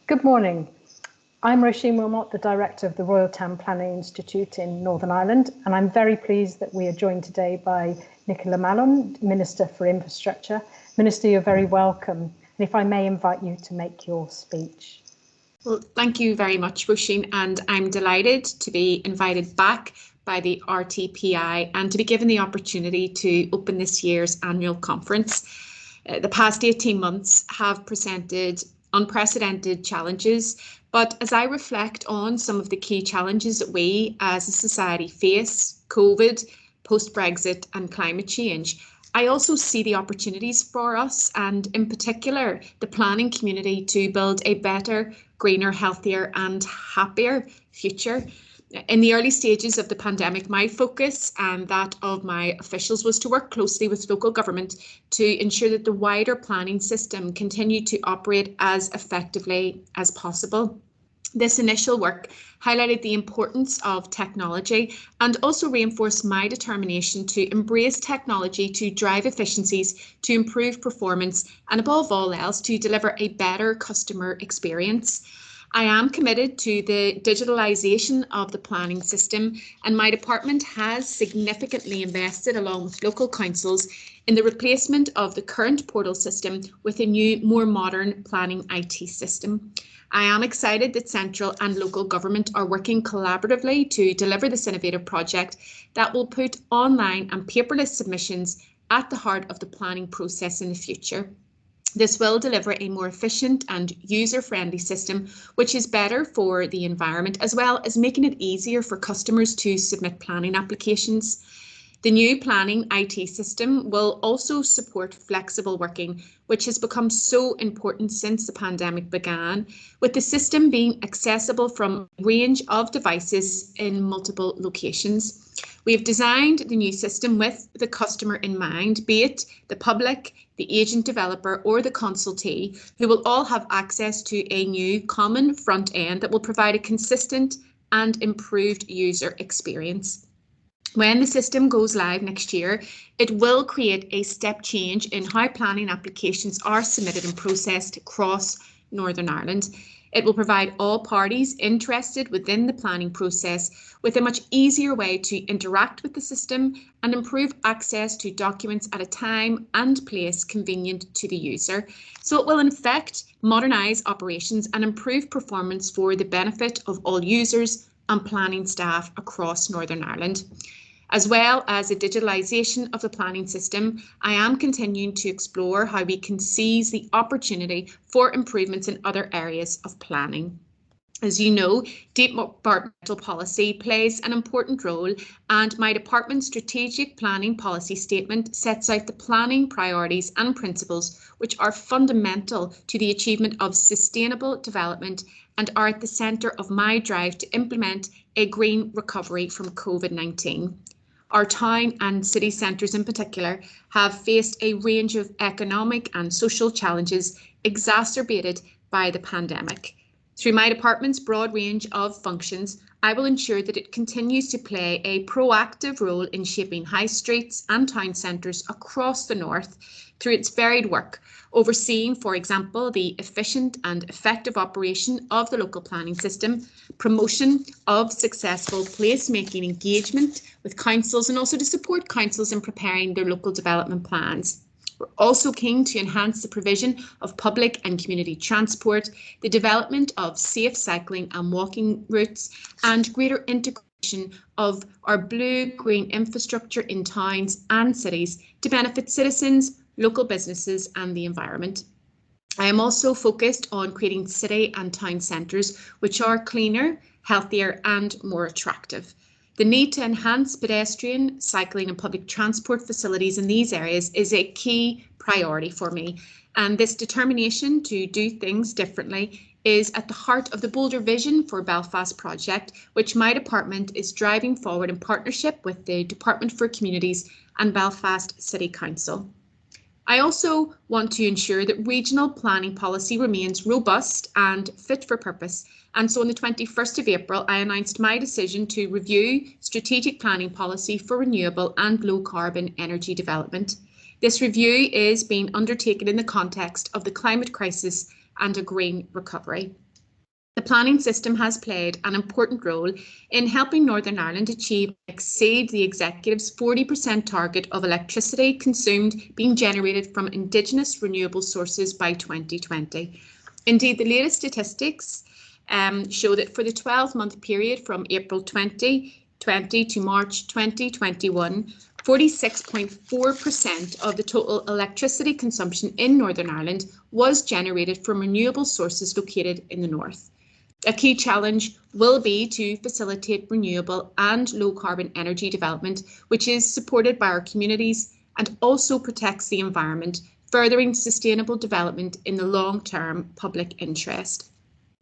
Good morning. I'm Roisin, Willmott, the Director of the Royal Town Planning Institute in Northern Ireland, and I'm very pleased that we are joined today by Nichola Mallon, Minister for Infrastructure. Minister, you're very welcome, and if I may invite you to make your speech. Well, thank you very much, Roisin, and I'm delighted to be invited back by the RTPI and to be given the opportunity to open this year's annual conference. The past 18 months have presented unprecedented challenges, but as I reflect on some of the key challenges that we as a society face, COVID, post-Brexit and climate change, I also see the opportunities for us and in particular the planning community to build a better, greener, healthier and happier future. In the early stages of the pandemic, my focus and that of my officials was to work closely with local government to ensure that the wider planning system continued to operate as effectively as possible. This initial work highlighted the importance of technology and also reinforced my determination to embrace technology to drive efficiencies, to improve performance, and above all else, to deliver a better customer experience. I am committed to the digitalisation of the planning system, and my department has significantly invested along with local councils in the replacement of the current portal system with a new, more modern planning IT system. I am excited that central and local government are working collaboratively to deliver this innovative project that will put online and paperless submissions at the heart of the planning process in the future. This will deliver a more efficient and user-friendly system, which is better for the environment, as well as making it easier for customers to submit planning applications. The new planning IT system will also support flexible working, which has become so important since the pandemic began, with the system being accessible from a range of devices in multiple locations. We have designed the new system with the customer in mind, be it the public, the agent developer or the consultee, who will all have access to a new common front end that will provide a consistent and improved user experience. When the system goes live next year, it will create a step change in how planning applications are submitted and processed across Northern Ireland. It will provide all parties interested within the planning process with a much easier way to interact with the system and improve access to documents at a time and place convenient to the user. So it will in effect modernise operations and improve performance for the benefit of all users and planning staff across Northern Ireland. As well as the digitalisation of the planning system, I am continuing to explore how we can seize the opportunity for improvements in other areas of planning. As you know, departmental policy plays an important role, and my department's strategic planning policy statement sets out the planning priorities and principles which are fundamental to the achievement of sustainable development and are at the centre of my drive to implement a green recovery from COVID-19. Our town and city centres in particular have faced a range of economic and social challenges exacerbated by the pandemic. Through my department's broad range of functions, I will ensure that it continues to play a proactive role in shaping high streets and town centres across the north through its varied work, overseeing, for example, the efficient and effective operation of the local planning system, promotion of successful placemaking engagement with councils, and also to support councils in preparing their local development plans. We're also keen to enhance the provision of public and community transport, the development of safe cycling and walking routes, and greater integration of our blue-green infrastructure in towns and cities to benefit citizens, local businesses and the environment. I am also focused on creating city and town centres which are cleaner, healthier and more attractive. The need to enhance pedestrian, cycling and public transport facilities in these areas is a key priority for me, and this determination to do things differently is at the heart of the bolder vision for Belfast project, which my department is driving forward in partnership with the Department for Communities and Belfast City Council. I also want to ensure that regional planning policy remains robust and fit for purpose. And so on the 21st of April, I announced my decision to review strategic planning policy for renewable and low carbon energy development. This review is being undertaken in the context of the climate crisis and a green recovery. The planning system has played an important role in helping Northern Ireland achieve and exceed the Executive's 40% target of electricity consumed being generated from indigenous renewable sources by 2020. Indeed, the latest statistics show that for the 12-month period from April 2020 to March 2021, 46.4% of the total electricity consumption in Northern Ireland was generated from renewable sources located in the north. A key challenge will be to facilitate renewable and low carbon energy development, which is supported by our communities and also protects the environment, furthering sustainable development in the long-term public interest.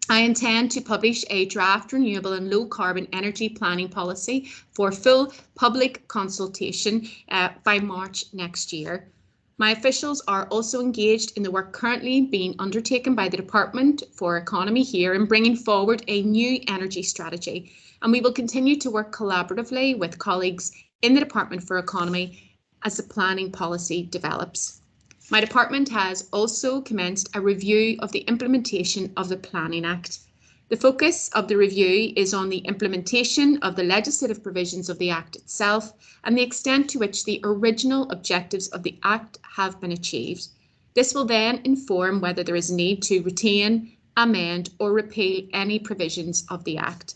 I intend to publish a draft renewable and low carbon energy planning policy for full public consultation by March next year. My officials are also engaged in the work currently being undertaken by the Department for Economy here in bringing forward a new energy strategy, and we will continue to work collaboratively with colleagues in the Department for Economy as the planning policy develops. My department has also commenced a review of the implementation of the Planning Act. The focus of the review is on the implementation of the legislative provisions of the Act itself and the extent to which the original objectives of the Act have been achieved. This will then inform whether there is a need to retain, amend or repeal any provisions of the Act.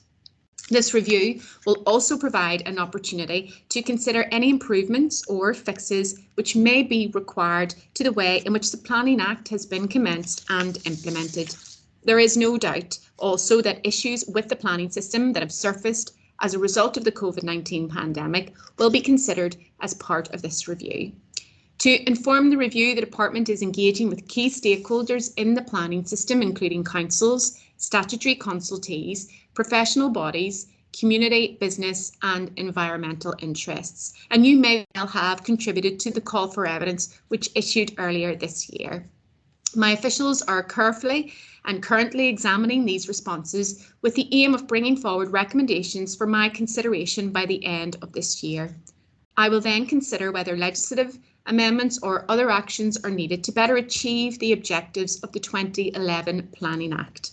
This review will also provide an opportunity to consider any improvements or fixes which may be required to the way in which the Planning Act has been commenced and implemented. There is no doubt also that issues with the planning system that have surfaced as a result of the COVID-19 pandemic will be considered as part of this review. To inform the review, the Department is engaging with key stakeholders in the planning system, including councils, statutory consultees, professional bodies, community, business and environmental interests. And you may well have contributed to the call for evidence which issued earlier this year. My officials are carefully and currently examining these responses with the aim of bringing forward recommendations for my consideration by the end of this year. I will then consider whether legislative amendments or other actions are needed to better achieve the objectives of the 2011 Planning Act.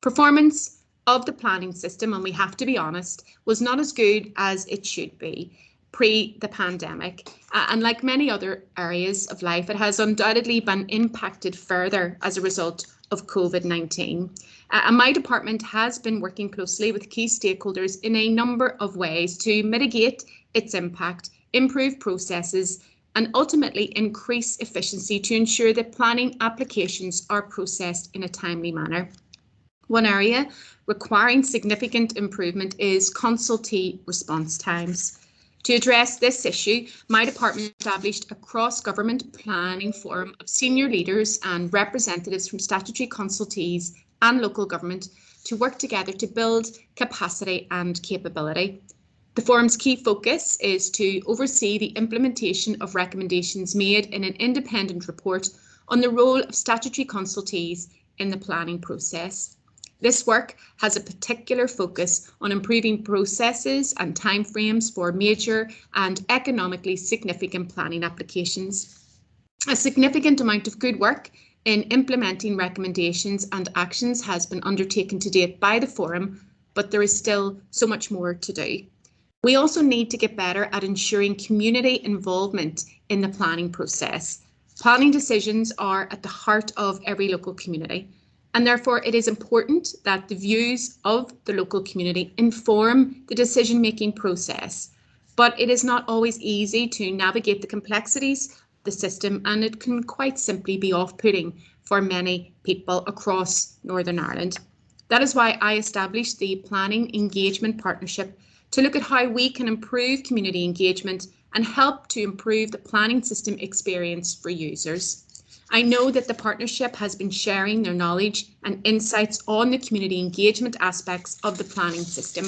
Performance of the planning system, and we have to be honest, was not as good as it should be pre the pandemic. And like many other areas of life, it has undoubtedly been impacted further as a result of COVID-19. And my department has been working closely with key stakeholders in a number of ways to mitigate its impact, improve processes, and ultimately increase efficiency to ensure that planning applications are processed in a timely manner. One area requiring significant improvement is consultee response times. To address this issue, my department established a cross-government planning forum of senior leaders and representatives from statutory consultees and local government to work together to build capacity and capability. The forum's key focus is to oversee the implementation of recommendations made in an independent report on the role of statutory consultees in the planning process. This work has a particular focus on improving processes and timeframes for major and economically significant planning applications. A significant amount of good work in implementing recommendations and actions has been undertaken to date by the forum, but there is still so much more to do. We also need to get better at ensuring community involvement in the planning process. Planning decisions are at the heart of every local community. And therefore, it is important that the views of the local community inform the decision-making process. But it is not always easy to navigate the complexities of the system, and it can quite simply be off-putting for many people across Northern Ireland. That is why I established the Planning Engagement Partnership to look at how we can improve community engagement and help to improve the planning system experience for users. I know that the partnership has been sharing their knowledge and insights on the community engagement aspects of the planning system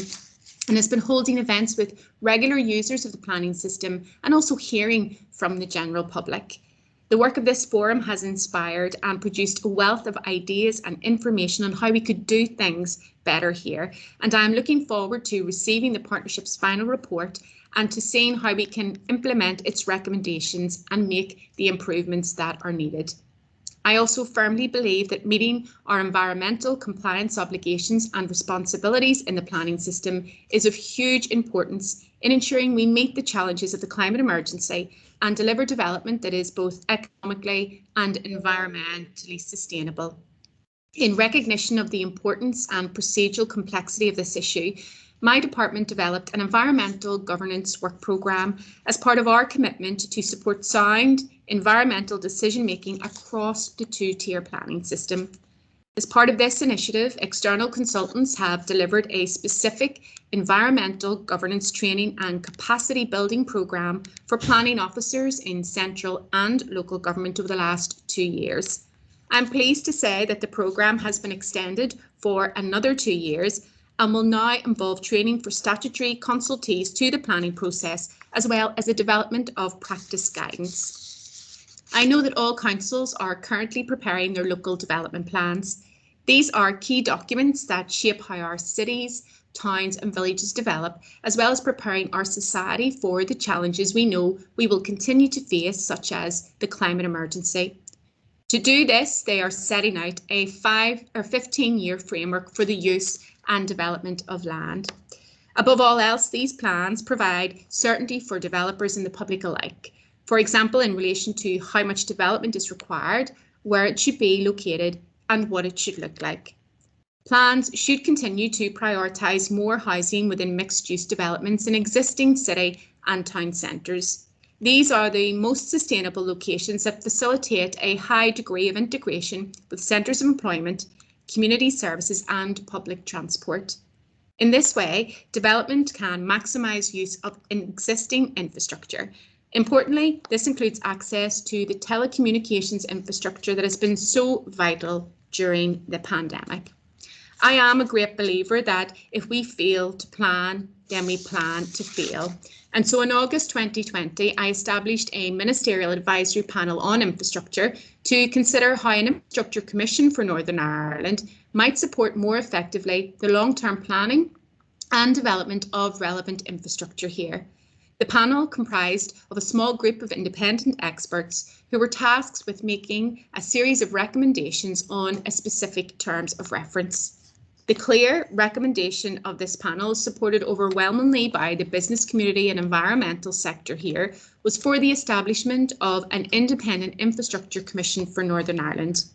and has been holding events with regular users of the planning system and also hearing from the general public. The work of this forum has inspired and produced a wealth of ideas and information on how we could do things better here, and I am looking forward to receiving the partnership's final report and to seeing how we can implement its recommendations and make the improvements that are needed. I also firmly believe that meeting our environmental compliance obligations and responsibilities in the planning system is of huge importance in ensuring we meet the challenges of the climate emergency and deliver development that is both economically and environmentally sustainable. In recognition of the importance and procedural complexity of this issue, my department developed an environmental governance work programme as part of our commitment to support sound environmental decision-making across the two-tier planning system. As part of this initiative, external consultants have delivered a specific environmental governance training and capacity building programme for planning officers in central and local government over the last 2 years. I'm pleased to say that the programme has been extended for another 2 years and will now involve training for statutory consultees to the planning process, as well as the development of practice guidance. I know that all councils are currently preparing their local development plans. These are key documents that shape how our cities, towns and villages develop, as well as preparing our society for the challenges we know we will continue to face, such as the climate emergency. To do this, they are setting out a 5 or 15-year framework for the use and development of land. Above all else, these plans provide certainty for developers and the public alike. For example, in relation to how much development is required, where it should be located, and what it should look like. Plans should continue to prioritise more housing within mixed-use developments in existing city and town centres. These are the most sustainable locations that facilitate a high degree of integration with centres of employment, community services and public transport. In this way, development can maximise use of existing infrastructure. Importantly, this includes access to the telecommunications infrastructure that has been so vital during the pandemic. I am a great believer that if we fail to plan, then we plan to fail. And so in August 2020, I established a ministerial advisory panel on infrastructure to consider how an infrastructure commission for Northern Ireland might support more effectively the long-term planning and development of relevant infrastructure here. The panel comprised of a small group of independent experts who were tasked with making a series of recommendations on a specific terms of reference. The clear recommendation of this panel, supported overwhelmingly by the business community and environmental sector here, was for the establishment of an independent infrastructure commission for Northern Ireland.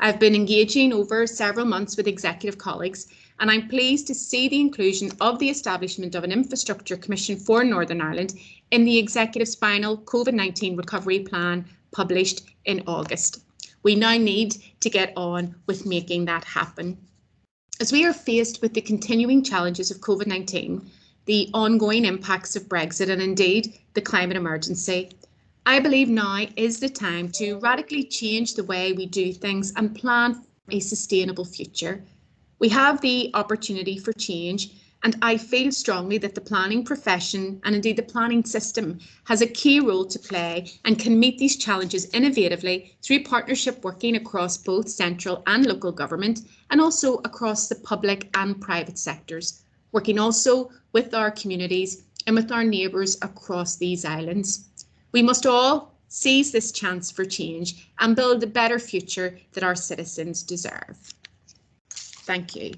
I've been engaging over several months with executive colleagues, and I'm pleased to see the inclusion of the establishment of an infrastructure commission for Northern Ireland in the executive's final COVID-19 recovery plan published in August. We now need to get on with making that happen. As we are faced with the continuing challenges of COVID-19, the ongoing impacts of Brexit and indeed the climate emergency, I believe now is the time to radically change the way we do things and plan for a sustainable future. We have the opportunity for change, and I feel strongly that the planning profession and indeed the planning system has a key role to play and can meet these challenges innovatively through partnership working across both central and local government and also across the public and private sectors, working also with our communities and with our neighbours across these islands. We must all seize this chance for change and build a better future that our citizens deserve. Thank you.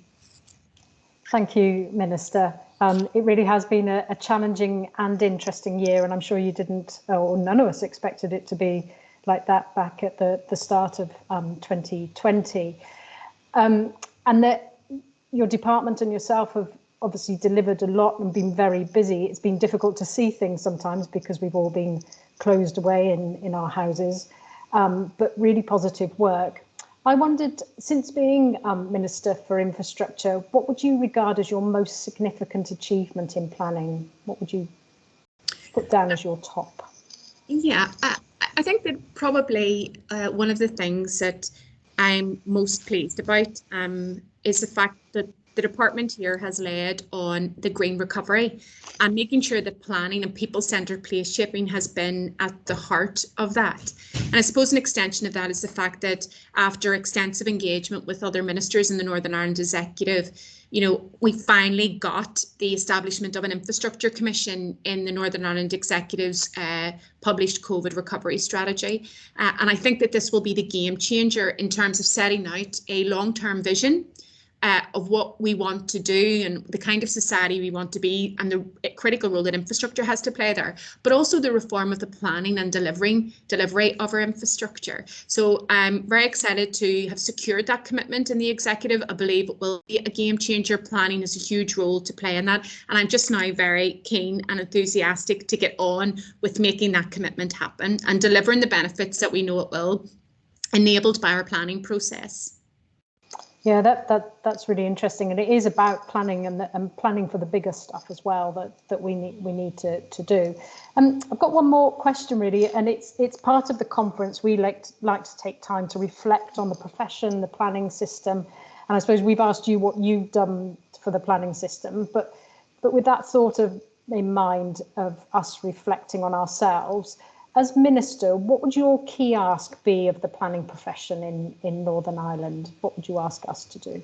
Thank you, Minister. It really has been a challenging and interesting year, and I'm sure you didn't, or none of us expected it to be like that back at the start of 2020. And that your department and yourself have obviously delivered a lot and been very busy. It's been difficult to see things sometimes because we've all been closed away in our houses, but really positive work. I wondered, since being Minister for Infrastructure, what would you regard as your most significant achievement in planning? What would you put down as your top? Yeah, I think that probably one of the things that I'm most pleased about is the fact that the department here has led on the green recovery and making sure that planning and people-centred place shaping has been at the heart of that. And I suppose an extension of that is the fact that after extensive engagement with other ministers in the Northern Ireland Executive, we finally got the establishment of an infrastructure commission in the Northern Ireland Executive's published COVID recovery strategy. And I think that this will be the game changer in terms of setting out a long-term vision of what we want to do and the kind of society we want to be, and the critical role that infrastructure has to play there, but also the reform of the planning and delivery of our infrastructure. So I'm very excited to have secured that commitment in the executive. I believe it will be a game changer. Planning has a huge role to play in that, and I'm just now very keen and enthusiastic to get on with making that commitment happen and delivering the benefits that we know it will, enabled by our planning process. Yeah, that's really interesting, and it is about planning and planning for the bigger stuff as well that we need to do. I've got one more question really, and it's part of the conference. We like to take time to reflect on the profession, the planning system, and I suppose we've asked you what you've done for the planning system, but with that thought in mind of us reflecting on ourselves. As Minister, what would your key ask be of the planning profession in Northern Ireland? What would you ask us to do?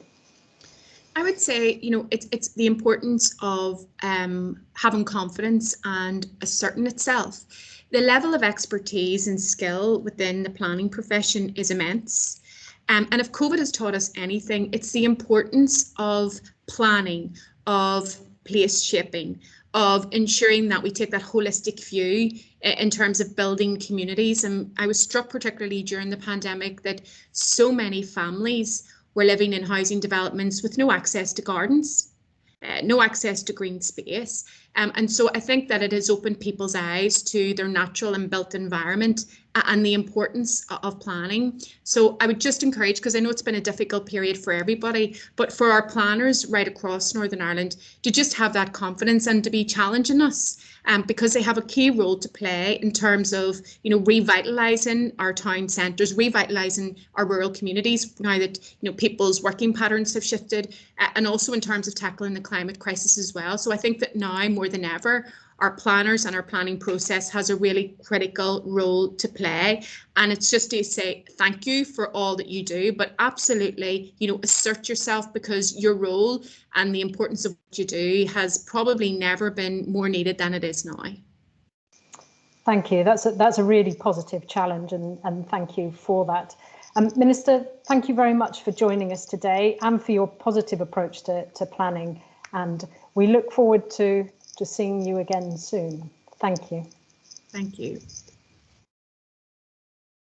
I would say, it's the importance of having confidence and asserting itself. The level of expertise and skill within the planning profession is immense. And if COVID has taught us anything, it's the importance of planning, of place shaping, of ensuring that we take that holistic view in terms of building communities. And I was struck particularly during the pandemic that so many families were living in housing developments with no access to gardens, no access to green space. And so I think that it has opened people's eyes to their natural and built environment and the importance of planning. So I would just encourage, because I know it's been a difficult period for everybody, but for our planners right across Northern Ireland to just have that confidence and to be challenging us, because they have a key role to play in terms of, revitalising our town centres, revitalising our rural communities now that, people's working patterns have shifted, and also in terms of tackling the climate crisis as well. So I think that now more than ever, our planners and our planning process has a really critical role to play. And it's just to say thank you for all that you do, but absolutely, assert yourself, because your role and the importance of what you do has probably never been more needed than it is now. Thank you. That's a really positive challenge, and thank you for that. Minister, thank you very much for joining us today and for your positive approach to planning. And we look forward to seeing you again soon. Thank you. Thank you.